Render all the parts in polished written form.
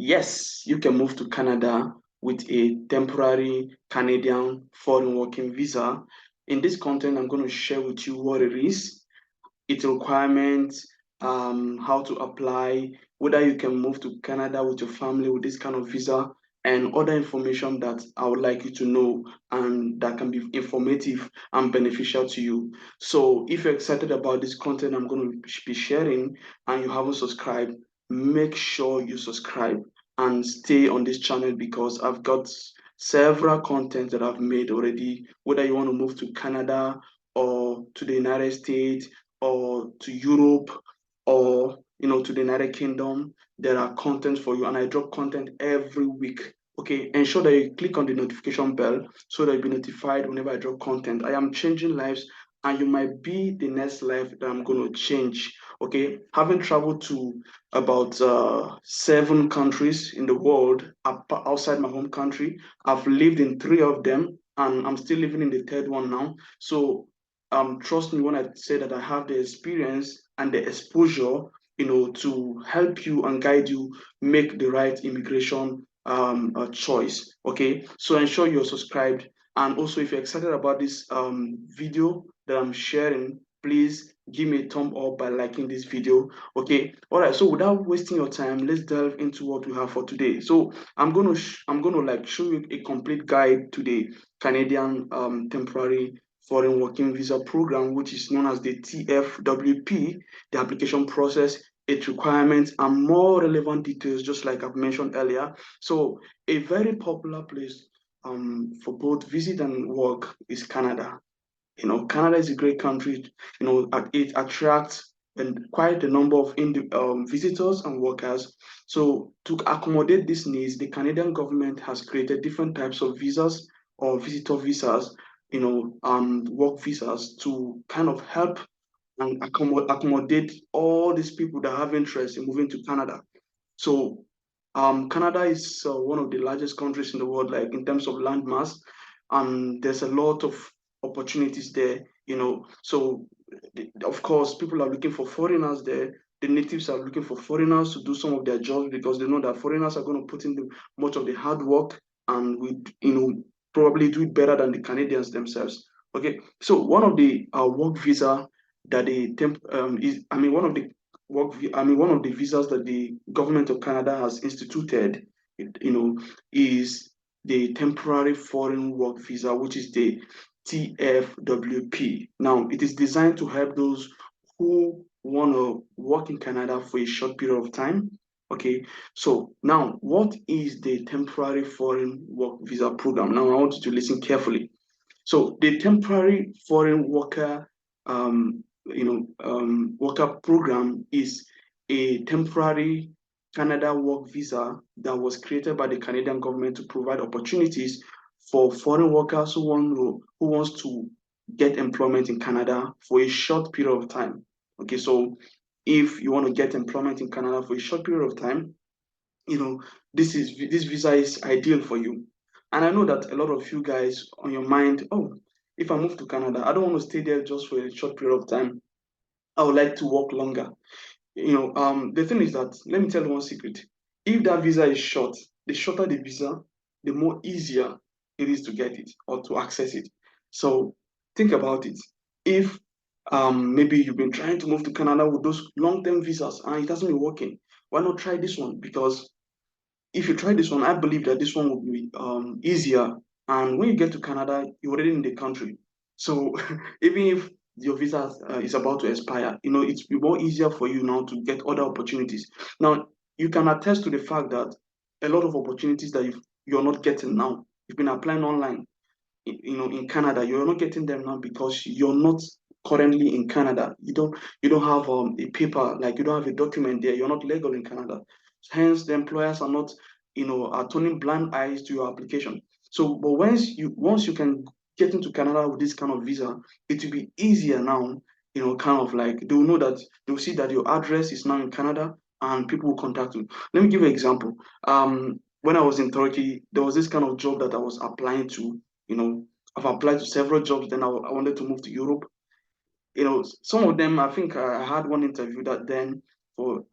Yes, you can move to Canada with a temporary Canadian foreign working visa. In this content, I'm going to share with you what it is, its requirements, how to apply, whether you can move to Canada with your family with this kind of visa, and other information that I would like you to know and that can be informative and beneficial to you. So, if you're excited about this content I'm going to be sharing and you haven't subscribed, make sure you subscribe and stay on this channel because I've got several content that I've made already, whether you want to move to Canada or to the United States or to Europe or to the United Kingdom. There are content for you, and I drop content every week. Okay, ensure that you click on the notification bell so that you'll be notified whenever I drop content. I am changing lives, and you might be the next life that I'm going to change. Okay, having traveled to about 7 countries in the world outside my home country, I've lived in 3 of them, and I'm still living in the third one now. So trust me when I say that I have the experience and the exposure, to help you and guide you make the right immigration choice. Okay, so ensure you're subscribed, and also if you're excited about this video that I'm sharing, please give me a thumb up by liking this video. Okay, all right. So without wasting your time, let's delve into what we have for today. So I'm gonna like show you a complete guide to the Canadian temporary foreign working visa program, which is known as the TFWP, the application process, its requirements, and more relevant details, just like I've mentioned earlier. So, a very popular place for both visit and work is Canada. Canada is a great country. It attracts and quite a number of visitors and workers. So to accommodate these needs, the Canadian government has created different types of visas or visitor visas, and work visas to kind of help and accommodate all these people that have interest in moving to Canada. So Canada is one of the largest countries in the world, like in terms of landmass, and there's a lot of opportunities there. So of course, people are looking for foreigners there. The natives are looking for foreigners to do some of their jobs because they know that foreigners are going to put in much of the hard work and would, probably do it better than the Canadians themselves. Okay, so one of the work visa that the temp is, I mean, one of the visas that the government of Canada has instituted, is the temporary foreign work visa, which is the TFWP. Now, it is designed to help those who want to work in Canada for a short period of time. Okay, so now what is the temporary foreign work visa program? Now, I want you to listen carefully. So the temporary foreign worker, worker program is a temporary Canada work visa that was created by the Canadian government to provide opportunities for foreign workers who wants to get employment in Canada for a short period of time. Okay, so if you want to get employment in Canada for a short period of time, you know this visa is ideal for you. And I know that a lot of you guys on your mind, oh, if I move to Canada, I don't want to stay there just for a short period of time. I would like to work longer. The thing is that, let me tell you one secret. If that visa is short, the shorter the visa, the more easier it is to get it or to access it. So think about it. If maybe you've been trying to move to Canada with those long-term visas and it hasn't been working, why not try this one? Because if you try this one, I believe that this one will be easier. And when you get to Canada, you're already in the country. So even if your visa is about to expire, it's be more easier for you now to get other opportunities. Now, you can attest to the fact that a lot of opportunities that you're not getting now, you've been applying online, in Canada, you're not getting them now because you're not currently in Canada. You don't have a paper, like you don't have a document there. You're not legal in Canada. Hence, the employers are not, are turning blind eyes to your application. So, but once you can get into Canada with this kind of visa, it will be easier now. Kind of like they will know that they'll see that your address is now in Canada, and people will contact you. Let me give you an example. When I was in Turkey, there was this kind of job that I was applying to. I've applied to several jobs. Then I wanted to move to Europe. Some of them, I think I had one interview that then for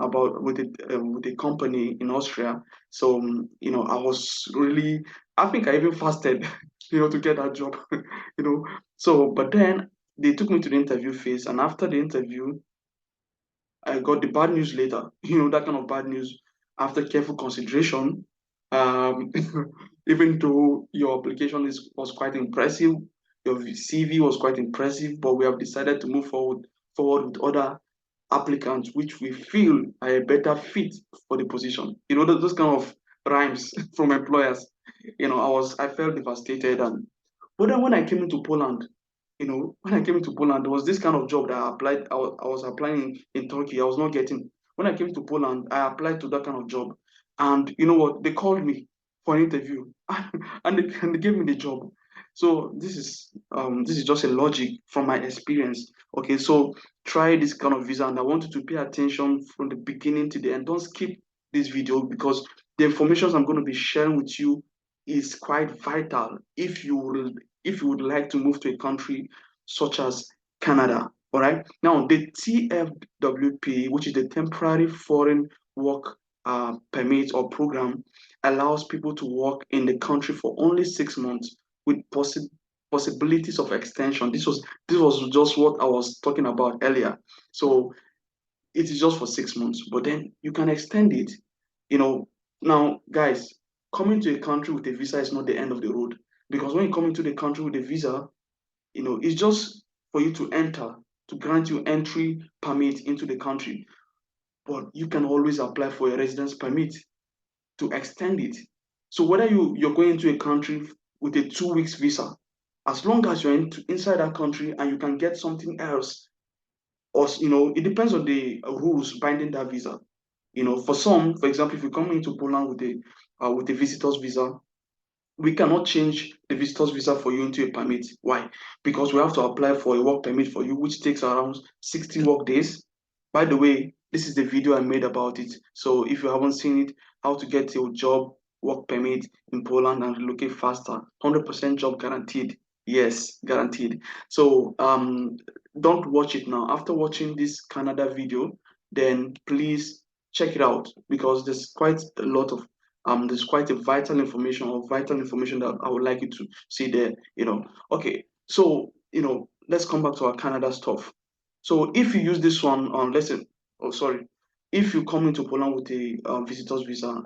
about with a company in Austria. So I was really, I think I even fasted, to get that job, So, but then they took me to the interview phase, and after the interview, I got the bad news later. That kind of bad news. After careful consideration, um, even though your application was quite impressive, your CV was quite impressive, but we have decided to move forward with other applicants which we feel are a better fit for the position. Those kind of rhymes from employers. I felt devastated, and but then when I came into Poland, when I came into Poland, there was this kind of job that I applied. I was applying in Turkey. I was not getting. When I came to Poland, I applied to that kind of job, and you know what? They called me for an interview, and they gave me the job. So this is just a logic from my experience. Okay, so try this kind of visa, and I want you to pay attention from the beginning to the end. Don't skip this video because the information I'm going to be sharing with you is quite vital if you would like to move to a country such as Canada. All right. Now, the TFWP, which is the Temporary Foreign Work Permit or program, allows people to work in the country for only 6 months with possibilities of extension. This was just what I was talking about earlier. So it is just for 6 months, but then you can extend it. You know, now, guys, coming to a country with a visa is not the end of the road, because when you come into the country with a visa, it's just for you to enter, to grant you entry permit into the country. But you can always apply for a residence permit to extend it. So whether you're going into a country with a 2 weeks visa, as long as you're inside that country and you can get something else, or it depends on the rules binding that visa. For some, for example, if you come into Poland with a visitor's visa, we cannot change the visitor's visa for you into a permit. Why? Because we have to apply for a work permit for you, which takes around 60 work days. By the way, this is the video I made about it. So if you haven't seen it, how to get a job work permit in Poland and relocate faster, 100% job guaranteed. Yes, guaranteed. So don't watch it now. After watching this Canada video, then please check it out, because there's quite a vital information that I would like you to see there. Okay, so let's come back to our Canada stuff. So if you use this one on, let's say, oh sorry, if you come into Poland with a visitor's visa,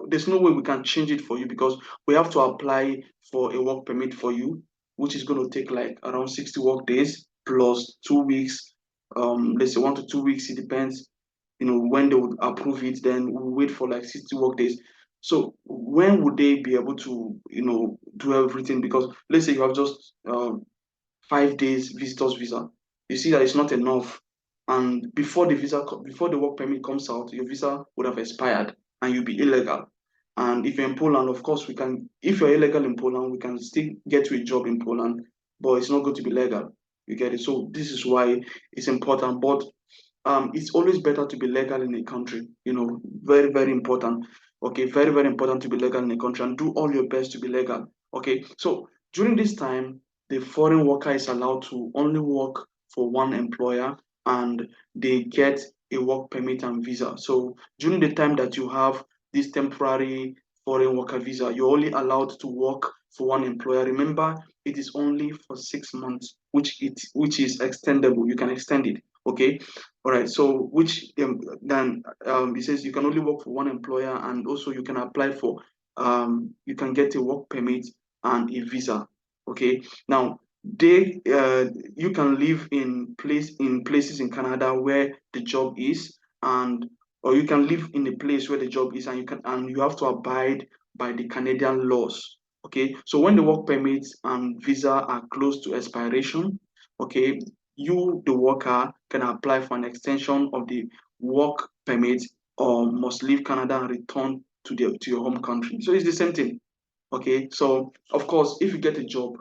there's no way we can change it for you, because we have to apply for a work permit for you, which is going to take like around 60 work days plus 2 weeks. Let's say 1 to 2 weeks, it depends. When they would approve it, then we'll wait for like 60 work days. So when would they be able to, do everything? Because let's say you have just 5 days visitors visa. You see that it's not enough. And before the work permit comes out, your visa would have expired and you'll be illegal. And if you're in Poland, of course, if you're illegal in Poland, we can still get you a job in Poland, but it's not going to be legal. You get it? So this is why it's important. But it's always better to be legal in a country. Very, very important. Okay, very, very important to be legal in a country, and do all your best to be legal. Okay, so during this time, the foreign worker is allowed to only work for one employer, and they get a work permit and visa. So during the time that you have this temporary foreign worker visa, you're only allowed to work for one employer. Remember, it is only for 6 months, which is extendable. You can extend it. Okay, all right. So which then it says you can only work for one employer, and also you can apply for you can get a work permit and a visa. Okay. Now you can live in places in Canada where the job is, and or you can live in a place where the job is, and you have to abide by the Canadian laws. Okay. So when the work permits and visa are close to expiration, okay, you, the worker, can apply for an extension of the work permit, or must leave Canada and return to your home country. So it's the same thing. Okay. So of course, if you get a job,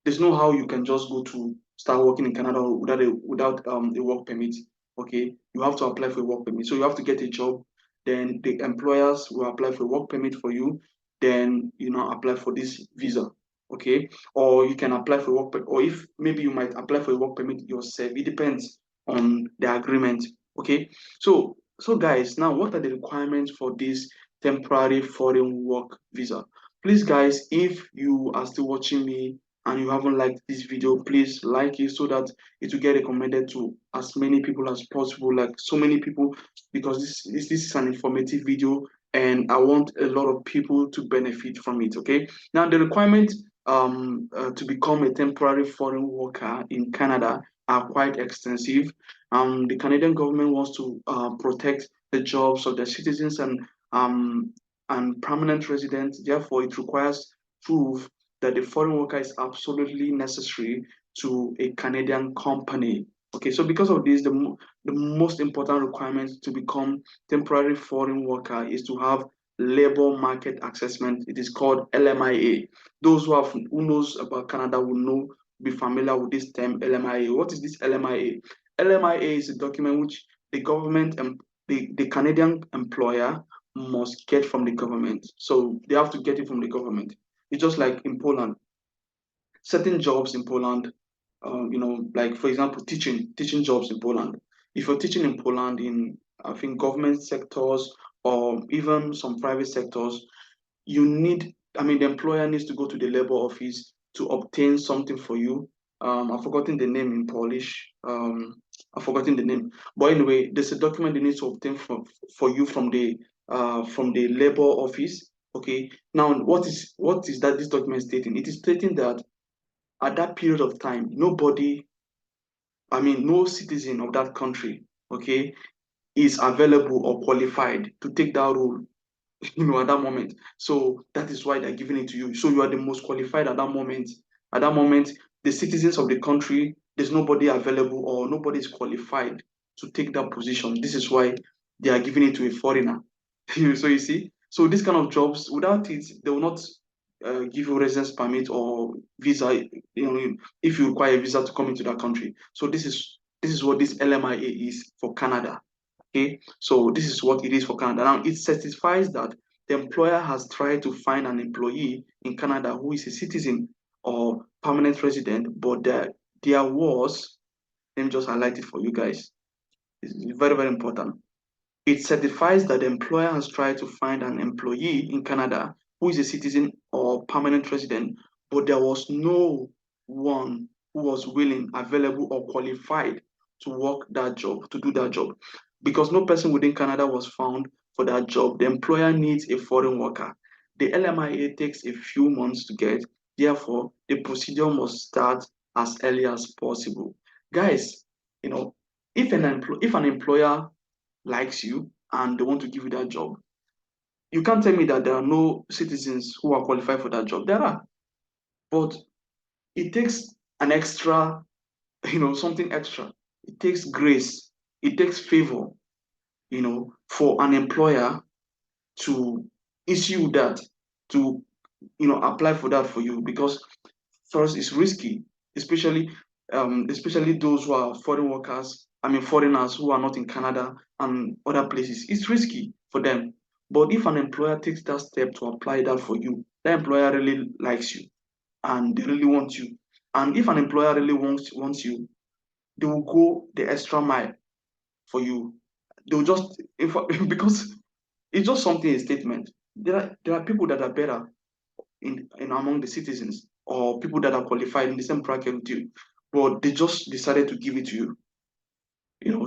there's no how you can just go to start working in Canada without a work permit. Okay, you have to apply for a work permit. So you have to get a job, then the employers will apply for a work permit for you, then apply for this visa. Okay, or you can apply for a work permit, or if maybe you might apply for a work permit yourself. It depends on the agreement. Okay, so guys, now what are the requirements for this temporary foreign work visa? Please, guys, if you are still watching me and you haven't liked this video, please like it so that it will get recommended to as many people as possible, like so many people, because this is an informative video and I want a lot of people to benefit from it. Okay, now the requirement to become a temporary foreign worker in Canada are quite extensive. The Canadian government wants to protect the jobs of their citizens and permanent residents. Therefore, it requires proof that the foreign worker is absolutely necessary to a Canadian company. Okay, so because of this, the most important requirement to become temporary foreign worker is to have labor market assessment. It is called LMIA. Those who knows about Canada will know, be familiar with this term LMIA. What is this LMIA? LMIA is a document which the government and the Canadian employer must get from the government. So they have to get it from the government. It's just like in Poland. Certain jobs in Poland, like for example, teaching jobs in Poland. If you're teaching in Poland in, I think, government sectors or even some private sectors, you need, I mean, the employer needs to go to the labor office to obtain something for you. I've forgotten the name in Polish. I've forgotten the name. But anyway, there's a document they need to obtain for you from the labor office. Okay. Now, what is that this document stating? It is stating that at that period of time, nobody, I mean, no citizen of that country, okay, is available or qualified to take that role, at that moment. So that is why they're giving it to you. So you are the most qualified at that moment. At that moment, the citizens of the country, there's nobody available or nobody is qualified to take that position. This is why they are giving it to a foreigner. So you see, so this kind of jobs, without it, they will not give you residence permit or visa. If you require a visa to come into that country. So this is what this LMIA is for Canada. Okay, so this is what it is for Canada. Now, it certifies that the employer has tried to find an employee in Canada who is a citizen or permanent resident, but there was, let me just highlight it for you guys. It's very, very important. It certifies that the employer has tried to find an employee in Canada who is a citizen or permanent resident, but there was no one who was willing, available, or qualified to work that job, to do that job. Because no person within Canada was found for that job, the employer needs a foreign worker. The LMIA takes a few months to get, therefore, the procedure must start as early as possible. Guys, you know, if an employer likes you and they want to give you that job, you can't tell me that there are no citizens who are qualified for that job. There are, but it takes an extra, something extra. It takes grace, it takes favor, for an employer to issue that, to, apply for that for you, because first it's risky, especially especially those who are foreign workers, I mean foreigners who are not in Canada and other places. It's risky for them. But if an employer takes that step to apply that for you, that employer really likes you and they really want you. And if an employer really wants you, they will go the extra mile for you. They'll just because it's just something, a statement. There are people that are better in among the citizens or people that are qualified in the same bracket with you, but they just decided to give it to you.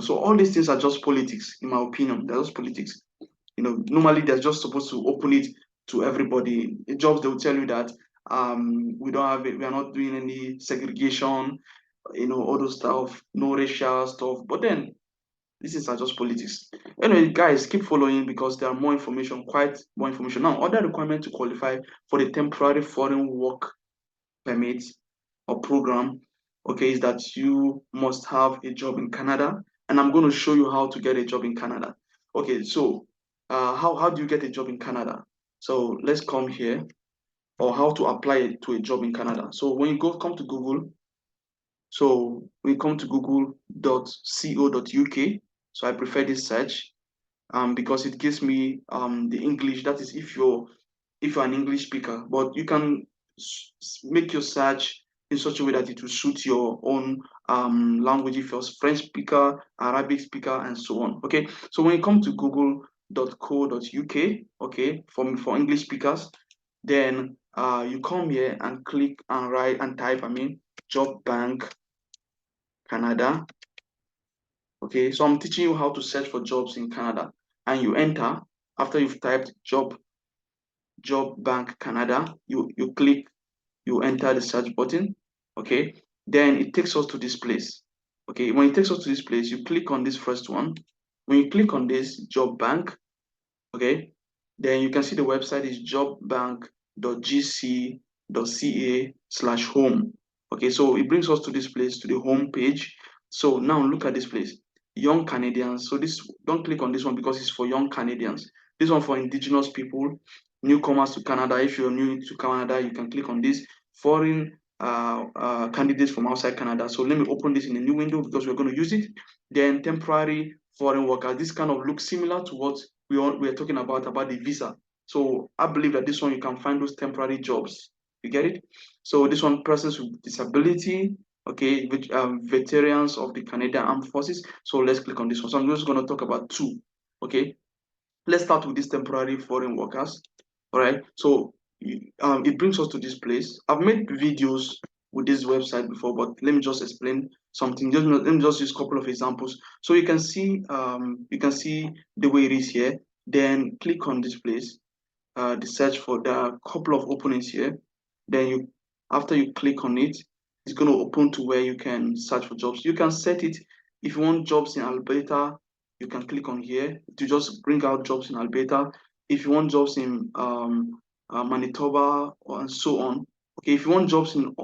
So all these things are just politics, in my opinion. They're just politics. Normally they're just supposed to open it to everybody. In jobs, they will tell you that we don't have it, we are not doing any segregation, all those stuff, no racial stuff. But then these things are just politics. Anyway, guys, keep following because there are more information, quite more information. Now, other requirements to qualify for the temporary foreign work permit or program, okay, is that you must have a job in Canada. And I'm going to show you how to get a job in Canada. Okay, so how do you get a job in Canada? So let's come here, or how to apply to a job in Canada. So when you come to Google, so we come to google.co.uk. So I prefer this search because it gives me the English. That is if you're an English speaker, but you can make your search in such a way that it will suit your own language, if you're French speaker, Arabic speaker, and so on. Okay, so when you come to google.co.uk, okay, for English speakers, then you come here and click and write and type, Job Bank Canada. Okay, so I'm teaching you how to search for jobs in Canada, and you enter after you've typed job bank Canada. You click, you enter the search button. Okay, then it takes us to this place. Okay, when it takes us to this place, you click on this first one. When you click on this job bank, okay, then you can see the website is jobbank.gc.ca/home. Okay, so it brings us to this place, to the home page. So now look at this place, young Canadians. So this, don't click on this one because it's for young Canadians. This one for indigenous people, newcomers to Canada. If you're new to Canada, you can click on this. Foreign candidates from outside Canada. So let me open this in a new window because we're going to use it. Then temporary foreign workers. This kind of looks similar to what we are talking about the visa. So I believe that this one you can find those temporary jobs. You get it? So this one, persons with disability, okay, veterans of the Canadian Armed Forces. So let's click on this one. So I'm just going to talk about two. Okay, let's start with these temporary foreign workers. All right, so it brings us to this place. I've made videos with this website before, but let me just explain something. Let me just use a couple of examples so you can see the way it is here. Then click on this place, the search for the couple of openings here. Then after you click on it, it's going to open to where you can search for jobs. You can set it. If you want jobs in Alberta, you can click on here to just bring out jobs in Alberta. If you want jobs in Manitoba and so on. Okay, if you want jobs in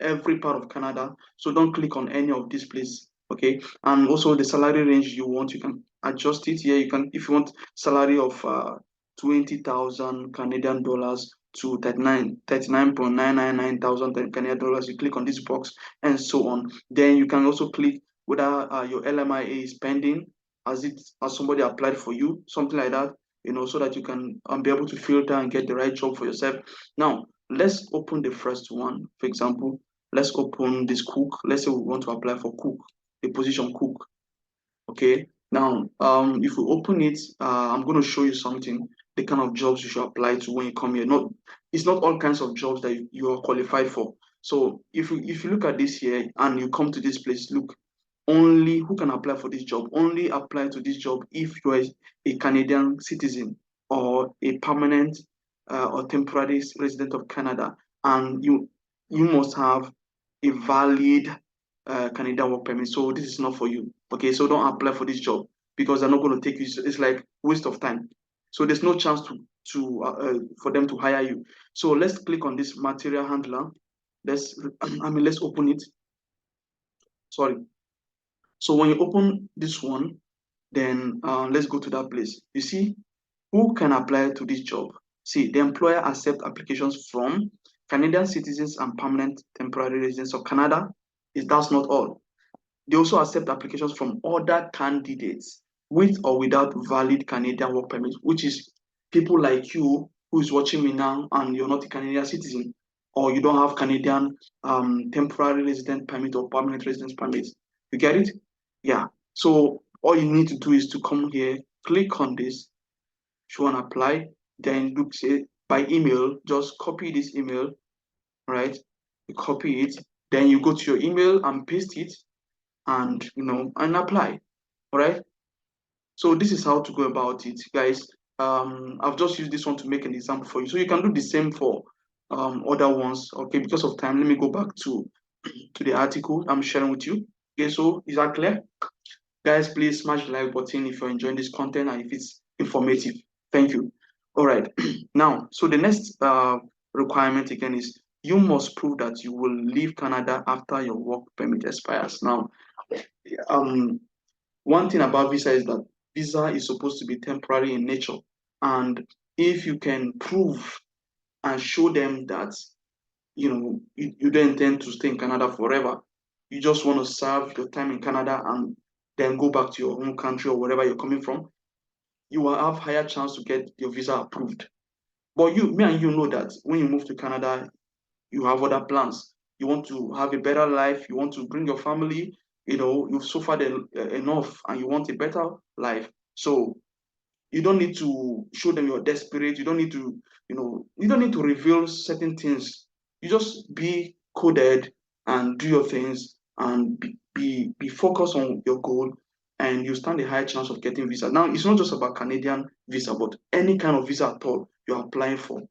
every part of Canada, so don't click on any of these places. Okay, and also the salary range you want, you can adjust it here. You can, if you want salary of 20,000 Canadian dollars to 39.999 thousand Canadian dollars, you click on this box and so on. Then you can also click whether your LMIA is pending, as somebody applied for you, something like that, so that you can be able to filter and get the right job for yourself. Now, let's open the first one. For example, let's open this cook. Let's say we want to apply for cook, the position cook. Okay. Now, if we open it, I'm going to show you something, the kind of jobs you should apply to when you come here. It's not all kinds of jobs that you are qualified for. So if you look at this here and you come to this place, look, only who can apply for this job? Only apply to this job if you are a Canadian citizen or a permanent or temporary resident of Canada, and you must have a valid Canadian work permit. So this is not for you. Okay, so don't apply for this job because they're not going to take you. It's like waste of time. So there's no chance for them to hire you. So let's click on this material handler. Let's let's open it. Sorry. So when you open this one, then let's go to that place. You see, who can apply to this job? See, the employer accepts applications from Canadian citizens and permanent temporary residents of Canada. That's not all. They also accept applications from other candidates with or without valid Canadian work permit, which is people like you who is watching me now and you're not a Canadian citizen, or you don't have Canadian temporary resident permit or permanent residence permit. You get it? Yeah. So all you need to do is to come here, click on this, if you want to apply, then look, say by email, just copy this email, right? You copy it, then you go to your email and paste it, and and apply. All right, so this is how to go about it, guys. I've just used this one to make an example for you, so you can do the same for other ones. Okay, because of time, let me go back to the article I'm sharing with you. Okay, so is that clear, guys? Please smash the like button if you're enjoying this content and if it's informative. Thank you. All right. Now, so the next requirement again is you must prove that you will leave Canada after your work permit expires. Now, one thing about visa is that visa is supposed to be temporary in nature. And if you can prove and show them that you don't intend to stay in Canada forever, you just want to serve your time in Canada and then go back to your home country or wherever you're coming from, you will have higher chance to get your visa approved. But me and you know that when you move to Canada, you have other plans. you want to have a better life, you want to bring your family, you've suffered enough and you want a better life. So you don't need to show them you're desperate. You don't need to, you don't need to reveal certain things. You just be coded and do your things and be focused on your goal, and you stand a high chance of getting visa. Now, it's not just about Canadian visa, but any kind of visa at all you're applying for.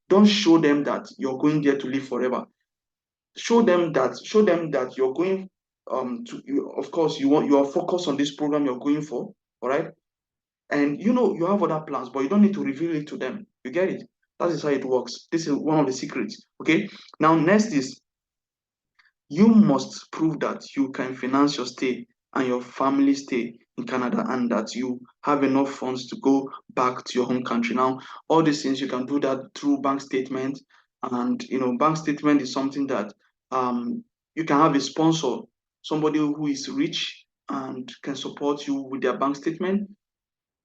Don't show them that you're going there to live forever. Show them that you're going of course you are focused on this program you're going for, all right? And you have other plans, but you don't need to reveal it to them. You get it? That is how it works. This is one of the secrets. Okay. Now, next is you must prove that you can finance your stay and your family stay in Canada, and that you have enough funds to go back to your home country. Now, all these things you can do that through bank statement, and bank statement is something that you can have a sponsor, somebody who is rich and can support you with their bank statement.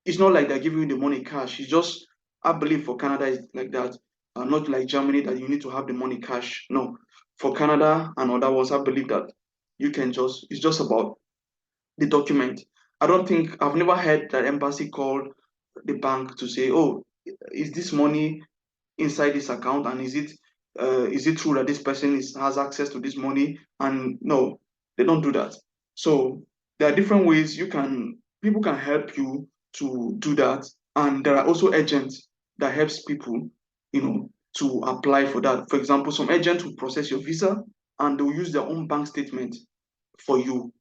It's not like they're giving you the money cash. It's just, I believe for Canada, it's like that. Not like Germany that you need to have the money cash. No, for Canada and other ones, I believe that it's just about the document. I've never heard that embassy called the bank to say, oh, is this money inside this account, and is it true that this person has access to this money? And no, they don't do that. So there are different ways people can help you to do that, and there are also agents that helps people to apply for that. For example, some agents will process your visa and they'll use their own bank statement for you.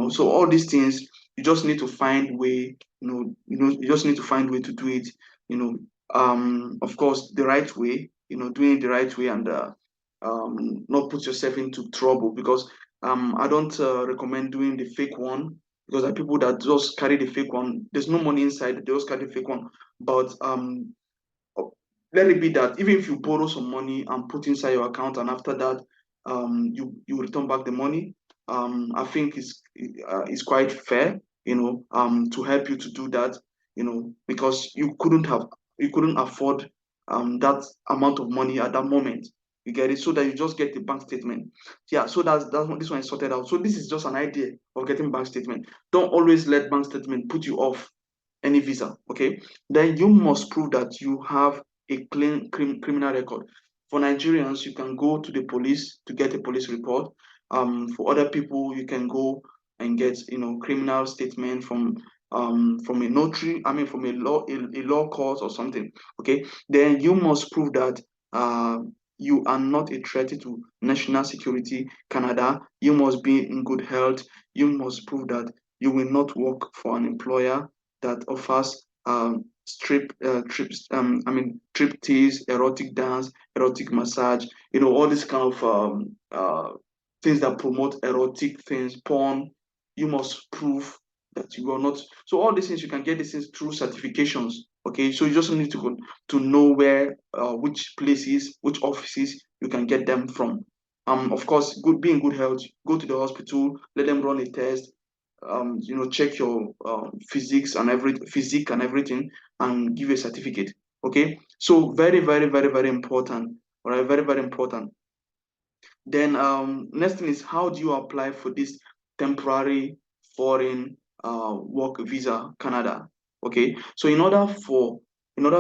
So all these things, you just need to find way, you just need to find way to do it, you know of course, the right way, doing it the right way, and not put yourself into trouble, because I don't recommend doing the fake one, because there are people that just carry the fake one. There's no money inside, they just carry the fake one. But let it be that even if you borrow some money and put inside your account, and after that you return back the money, I think it's quite fair, to help you to do that, because you couldn't afford that amount of money at that moment. You get it? So that you just get the bank statement. Yeah, so this one is sorted out. So this is just an idea of getting bank statement. Don't always let bank statement put you off any visa. Okay, then you must prove that you have a clean criminal record. For Nigerians, you can go to the police to get a police report. For other people, you can go and get criminal statement from a notary. I mean, from a law court or something. Okay, then you must prove that you are not a threat to national security, Canada. You must be in good health. You must prove that you will not work for an employer that offers trip tease, erotic dance, erotic massage, all this kind of things that promote erotic things, porn. You must prove that you are not. So all these things, you can get these things through certifications. Okay, so you just need to know where, which places, which offices you can get them from. Of course, be in good health. Go to the hospital, let them run a test, check your physique and everything, and give you a certificate. Okay, so very, very, very, very important. All right, very, very important. Then next thing is, how do you apply for this temporary foreign work visa, Canada? Okay, so in order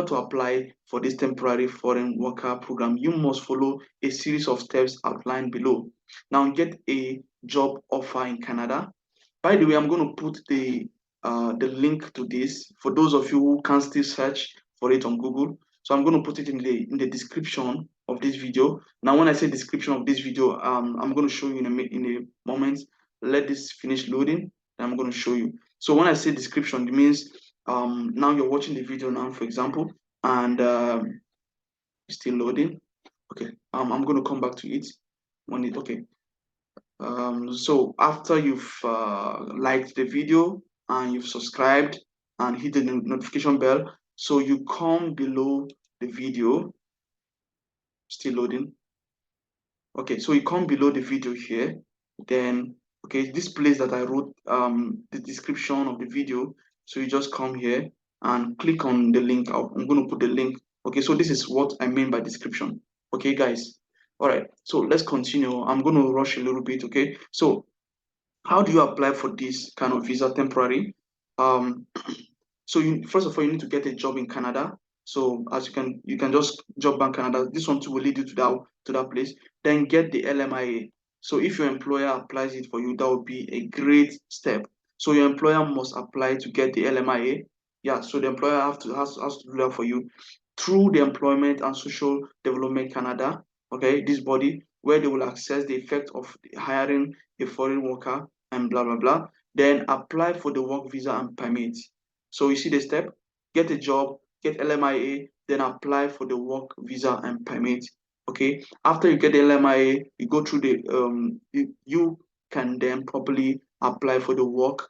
to apply for this temporary foreign worker program, you must follow a series of steps outlined below. Now, get a job offer in Canada. By the way, I'm going to put the link to this for those of you who can still search for it on Google. So I'm going to put it in the description of this video. Now, when I say description of this video, I'm going to show you in a moment. Let this finish loading, and I'm going to show you. So when I say description, it means now you're watching the video now, for example, and still loading. Okay, I'm going to come back to it when it. Okay. So after you've liked the video and you've subscribed and hit the notification bell, so you come below the video, still loading. Okay, so you come below the video here, then okay, this place that I wrote the description of the video. So you just come here and click on the link. I'm going to put the link. Okay, so this is what I mean by description. Okay, guys. All right, so let's continue. I'm going to rush a little bit, okay? So how do you apply for this kind of visa temporary? Um, so first of all, you need to get a job in Canada. So as you can just job bank Canada. This one too will lead you to that place. Then get the LMIA. So if your employer applies it for you, that would be a great step. So your employer must apply to get the LMIA. Yeah, so the employer has to do that for you through the Employment and Social Development Canada. Okay, this body where they will assess the effect of hiring a foreign worker and blah blah blah. Then apply for the work visa and permit. So you see the step: get a job, get LMIA, then apply for the work visa and permit. Okay. After you get the LMIA, you go through the you can then properly apply for the work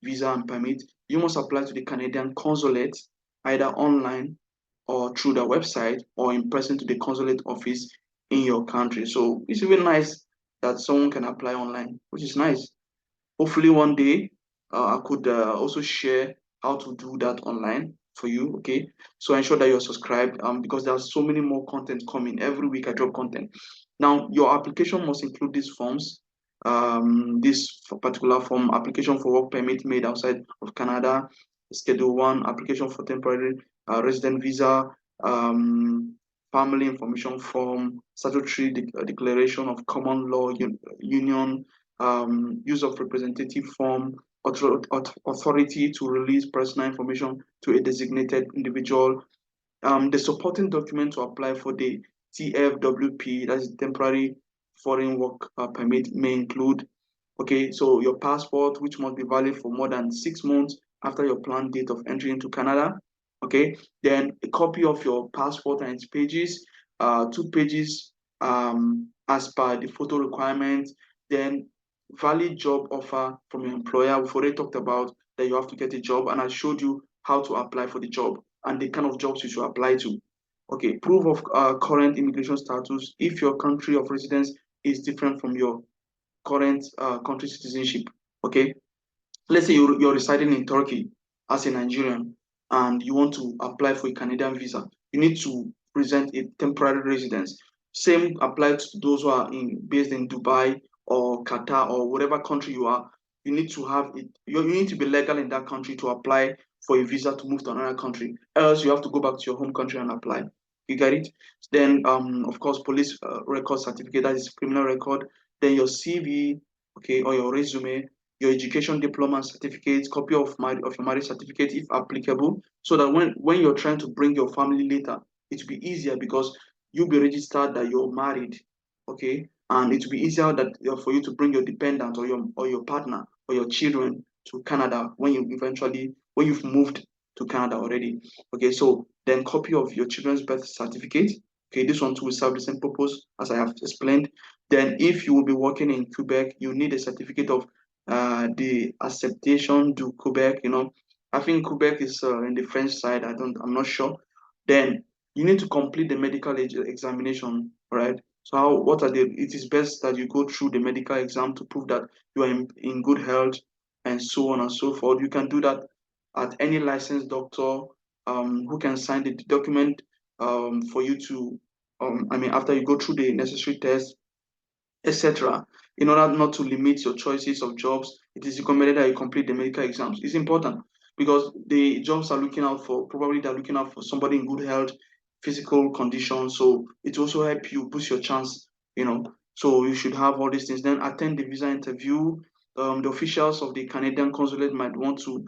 visa and permit. You must apply to the Canadian consulate either online or through the website or in person to the consulate office in your country. So it's even nice that someone can apply online, which is nice. Hopefully one day I could also share how to do that online for you. Okay, so ensure that you're subscribed because there's so many more content coming every week. I drop content. Now your application must include these forms. This particular form: application for work permit made outside of Canada, schedule 1, application for temporary resident visa, family information form, statutory declaration of common law union, use of representative form, authority to release personal information to a designated individual, the supporting document to apply for the TFWP, that's temporary foreign work permit, may include, okay, so your passport, which must be valid for more than 6 months after your planned date of entry into Canada. Okay, then a copy of your passport and its pages, 2 pages as per the photo requirement, then valid job offer from your employer. We've already talked about that you have to get a job, and I showed you how to apply for the job and the kind of jobs you should apply to. Okay, proof of current immigration status if your country of residence is different from your current country citizenship. Okay, let's say you're residing in Turkey as a Nigerian and you want to apply for a Canadian visa, you need to present a temporary residence. Same applies to those who are based in Dubai or Qatar or whatever country you are. You need to have it. You need to be legal in that country to apply for a visa to move to another country. Else, you have to go back to your home country and apply. You get it? Then, of course, police record certificate, that is criminal record. Then your CV, okay, or your resume, your education diploma certificate, copy of your marriage certificate if applicable, so that when you're trying to bring your family later, it will be easier because you'll be registered that you're married, okay, and it will be easier that for you to bring your dependent or your partner or your children to Canada when you've moved to Canada already. Okay, so then copy of your children's birth certificate. Okay, this one too will serve the same purpose as I have explained. Then if you will be working in Quebec, you need a certificate of the acceptation to Quebec. I think Quebec is in the French side. I'm not sure. Then you need to complete the medical examination, right? So it is best that you go through the medical exam to prove that you are in good health and so on and so forth. You can do that at any licensed doctor who can sign the document for you to, after you go through the necessary tests, etc. In order not to limit your choices of jobs, it is recommended that you complete the medical exams. It's important because the jobs are looking out for, probably they're looking out for somebody in good health, physical condition. So it also help you boost your chance. So you should have all these things. Then attend the visa interview. The officials of the Canadian consulate might want to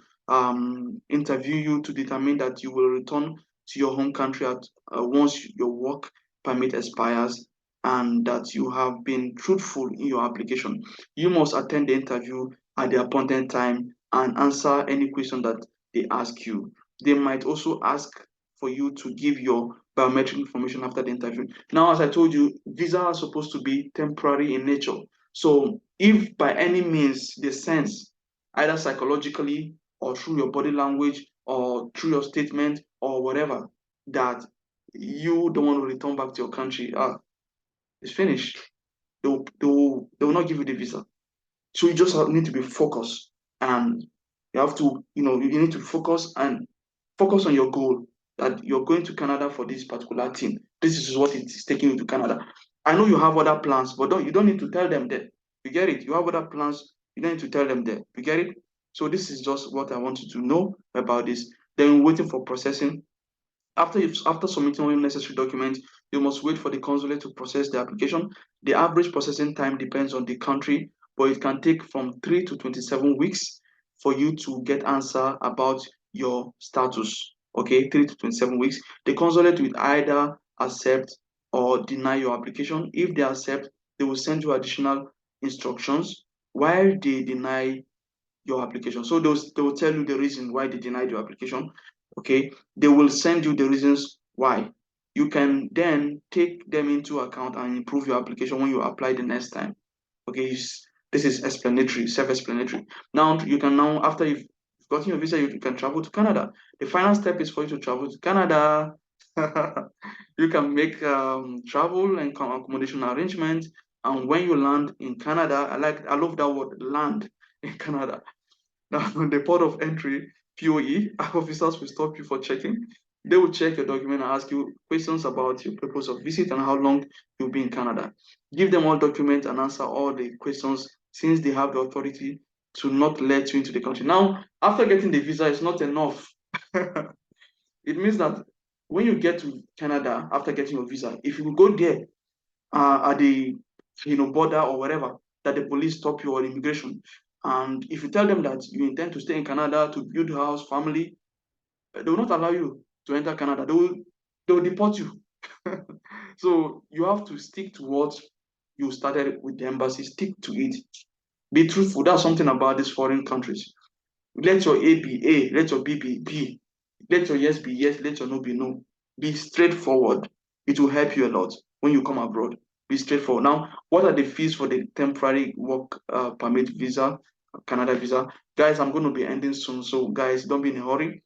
interview you to determine that you will return to your home country once your work permit expires and that you have been truthful in your application. You must attend the interview at the appointed time and answer any question that they ask you. They might also ask for you to give your biometric information after the interview. Now, as I told you, visas are supposed to be temporary in nature. So if by any means they sense, either psychologically or through your body language or through your statement or whatever, that you don't want to return back to your country, it's finished. They will not give you the visa. So you just need to be focused, and you have to, you need to focus and focus on your goal that you're going to Canada for this particular thing. this is what it is taking you to Canada. I know you have other plans, but you don't need to tell them that. You get it? You have other plans, you don't need to tell them that. You get it? So this is just what I want you to know about this. Then waiting for processing. After submitting all necessary documents, you must wait for the consulate to process the application. The average processing time depends on the country, but it can take from 3 to 27 weeks for you to get answer about your status. Okay, 3 to 27 weeks. The consulate will either accept or deny your application. If they accept, they will send you additional instructions. While they deny your application, so they will tell you the reason why they denied your application. Okay, they will send you the reasons why. You can then take them into account and improve your application when you apply the next time. Okay, this is explanatory, self-explanatory. Now you can, now after you've gotten your visa, you can travel to Canada. The final step is for you to travel to Canada. You can make travel and accommodation arrangements, and when you land in Canada, I love that word, land in Canada. Now, the port of entry, POE, officers will stop you for checking. They will check your document and ask you questions about your purpose of visit and how long you'll be in Canada. Give them all documents and answer all the questions, since they have the authority to not let you into the country. Now, after getting the visa, it's not enough. It means that when you get to Canada after getting your visa, if you go there at the border or wherever, that the police stop you, or immigration, and if you tell them that you intend to stay in Canada to build a house, family, they will not allow you to enter Canada. They will deport you. So you have to stick to what you started with the embassy. Stick to it. Be truthful. That's something about these foreign countries. Let your A be A, let your B be B. Let your yes be yes, let your no be no. Be straightforward. It will help you a lot when you come abroad. Be straightforward. Now, what are the fees for the temporary work permit visa, Canada visa? Guys, I'm going to be ending soon, so guys, don't be in a hurry.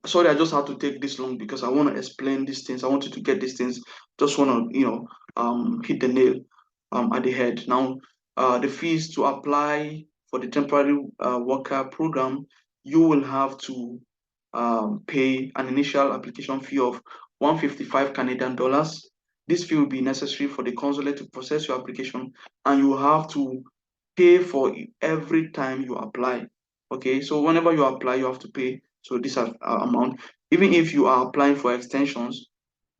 Sorry, I just had to take this long because I want to explain these things. I want you to get these things. Just want to, hit the nail at the head. Now, the fees to apply for the temporary worker program, you will have to pay an initial application fee of 155 Canadian dollars. This fee will be necessary for the consulate to process your application, and you have to pay for every time you apply. Okay, so whenever you apply, you have to pay. So this amount, even if you are applying for extensions,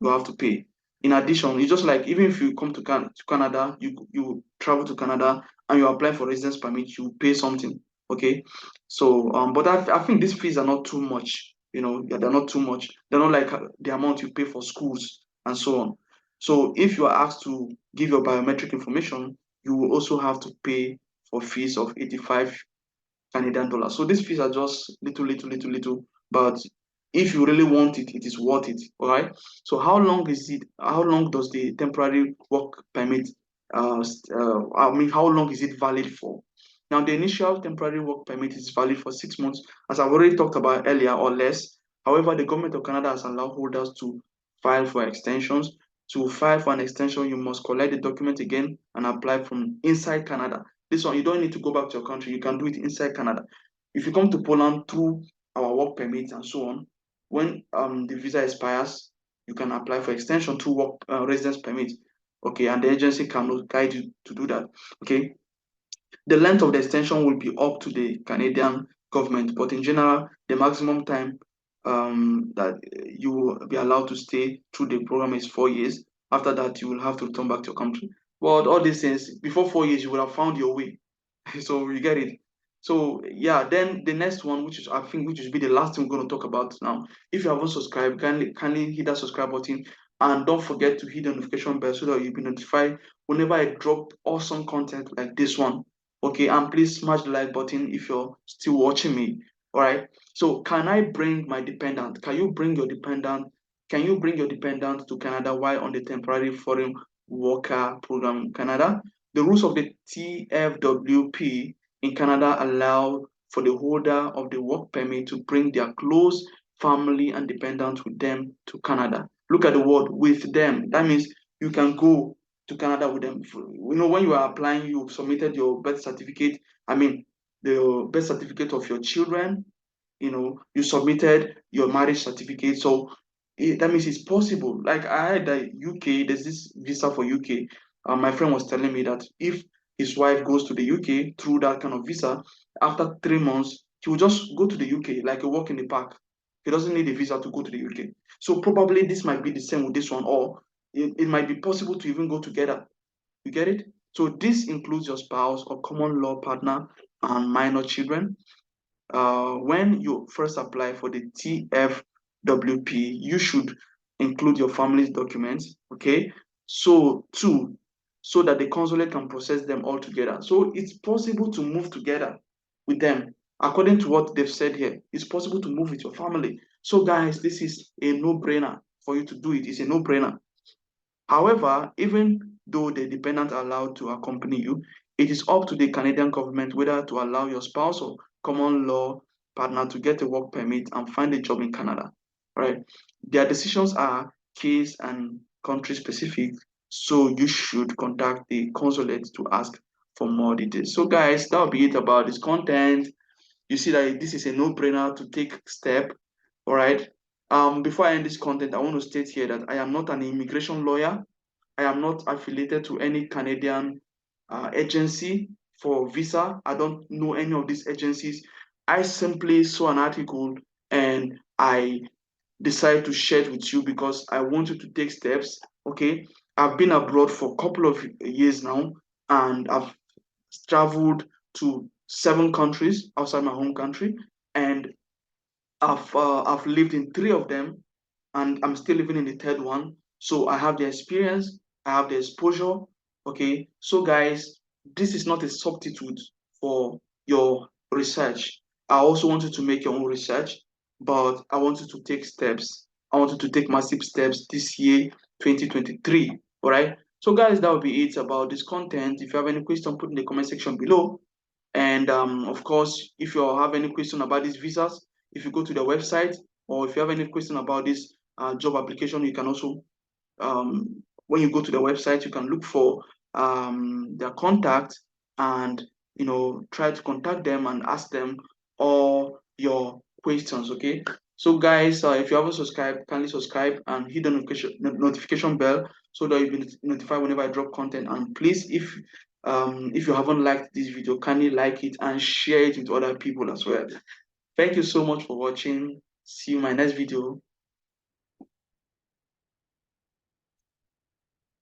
you have to pay. In addition, it's just like, even if you come to Canada, you travel to Canada and you apply for residence permit, you pay something. Okay, so but I think these fees are not too much. Yeah, they're not too much. They're not like the amount you pay for schools and so on. So if you are asked to give your biometric information, you will also have to pay for fees of 85 Canadian dollars. So these fees are just little, little, little, little. But if you really want it, it is worth it. All right. So how long is it? How long does the temporary work permit? How long is it valid for? Now, the initial temporary work permit is valid for 6 months, as I've already talked about earlier, or less. However, the government of Canada has allowed holders to file for extensions. To file for an extension, you must collect the document again and apply from inside Canada. This one, you don't need to go back to your country. You can do it inside Canada. If you come to Poland through our work permit and so on, when the visa expires, you can apply for extension to work residence permit. Okay, and the agency can guide you to do that. Okay, the length of the extension will be up to the Canadian government, but in general, the maximum time that you will be allowed to stay through the program is 4 years. After that, you will have to return back to your country. But all these things, before 4 years, you will have found your way. So you get it. So yeah, then the next one, which is I think which will be the last thing we're going to talk about now. If you haven't subscribed, kindly hit that subscribe button, and don't forget to hit the notification bell so that you'll be notified whenever I drop awesome content like this one. Okay, and please smash the like button if you're still watching me. All right. So can I bring my dependent? Can you bring your dependent? Can you bring your dependent to Canada while on the temporary foreign worker program in Canada? The rules of the TFWP in Canada allow for the holder of the work permit to bring their close family and dependents with them to Canada. Look at the word with them. That means you can go to Canada with them. When you are applying, you submitted your birth certificate. I mean, the birth certificate of your children. You submitted your marriage certificate. So that means it's possible. Like I heard that UK, there's this visa for UK. My friend was telling me that if his wife goes to the UK through that kind of visa, after 3 months, he will just go to the UK like a walk in the park. He doesn't need a visa to go to the UK. So probably this might be the same with this one, or it might be possible to even go together. You get it? So this includes your spouse or common law partner and minor children. When you first apply for the TFWP, you should include your family's documents, okay? So, two, so that the consulate can process them all together. So it's possible to move together with them. According to what they've said here, it's possible to move with your family. So, guys, this is a no-brainer for you to do it. It's a no-brainer. However, even though the dependent are allowed to accompany you, it is up to the Canadian government whether to allow your spouse or common law partner to get a work permit and find a job in Canada. Right? Their decisions are case and country specific, so you should contact the consulate to ask for more details. So, guys, that'll be it about this content. You see that this is a no-brainer to take step. All right. Before I end this content, I want to state here that I am not an immigration lawyer. I am not affiliated to any Canadian agency for visa. I don't know any of these agencies. I simply saw an article and I decided to share it with you because I want you to take steps. Okay. I've been abroad for a couple of years now, and I've traveled to 7 countries outside my home country, and I've lived in 3 of them, and I'm still living in the third one. So I have the experience, I have the exposure. Okay, so guys, this is not a substitute for your research. I also want you to make your own research, but I want you to take steps. I want you to take massive steps this year, 2023. All right. So guys, that will be it about this content. If you have any question, put in the comment section below. And of course, if you have any question about these visas, if you go to the website, or if you have any question about this job application, you can also, when you go to the website, you can look for their contact, and try to contact them and ask them all your questions. Okay. So guys, if you haven't subscribed, kindly subscribe and hit the notification bell so that you'll be notified whenever I drop content. And please, if you haven't liked this video, kindly like it and share it with other people as well. Thank you so much for watching. See you in my next video.